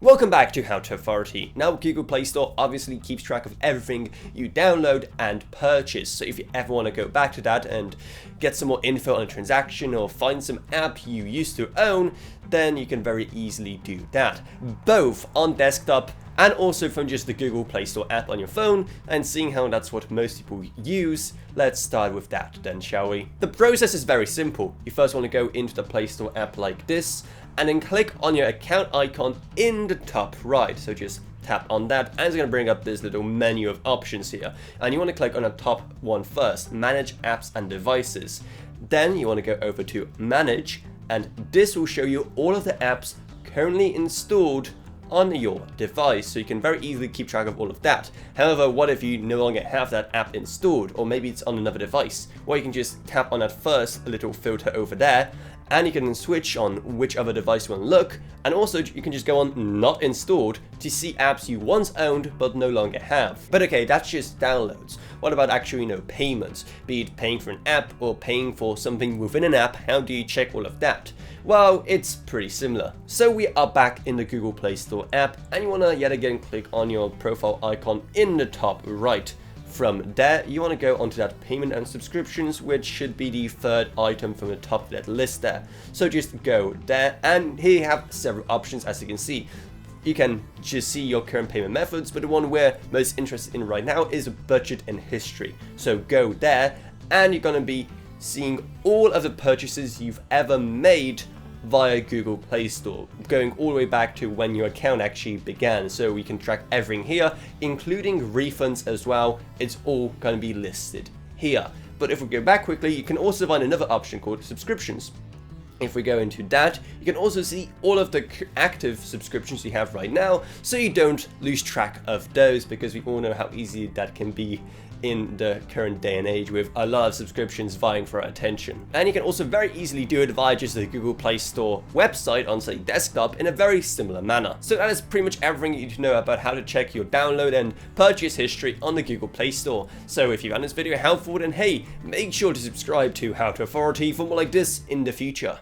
Welcome back to How to Authority. Now, Google Play Store obviously keeps track of everything you download and purchase. So if you ever want to go back to that and get some more info on a transaction or find some app you used to own, then you can very easily do that, both on desktop and also from just the Google Play Store app on your phone. And seeing how that's what most people use, let's start with that then, shall we? The process is very simple. You first want to go into the Play Store app like this, and then click on your account icon in the top right. So just tap on that, and it's going to bring up this little menu of options here. And you want to click on the top one first, Manage Apps and Devices. Then you want to go over to Manage, and this will show you all of the apps currently installed on your device, so you can very easily keep track of all of that. However, what if you no longer have that app installed, or maybe it's on another device? Well, you can just tap on that first little filter over there, and you can switch on which other device you want to look, and also you can just go on not installed to see apps you once owned but no longer have. But okay, that's just downloads. What about actual, payments? Be it paying for an app or paying for something within an app, how do you check all of that? Well, it's pretty similar. So we are back in the Google Play Store app, and you want to yet again click on your profile icon in the top right. From there, you want to go onto that payment and subscriptions, which should be the third item from the top of that list there. So just go there, and here you have several options, as you can see. You can just see your current payment methods, but the one we're most interested in right now is budget and history. So go there, and you're going to be seeing all of the purchases you've ever made via Google Play Store, going all the way back to when your account actually began. So we can track everything here, including refunds as well. It's all going to be listed here. But if we go back quickly, you can also find another option called subscriptions. If we go into that, you can also see all of the active subscriptions you have right now, so you don't lose track of those, because we all know how easy that can be in the current day and age with a lot of subscriptions vying for our attention. And you can also very easily do it via just the Google Play Store website on, say, desktop in a very similar manner. So that is pretty much everything you need to know about how to check your download and purchase history on the Google Play Store. So if you found this video helpful, then hey, make sure to subscribe to How to Authority for more like this in the future.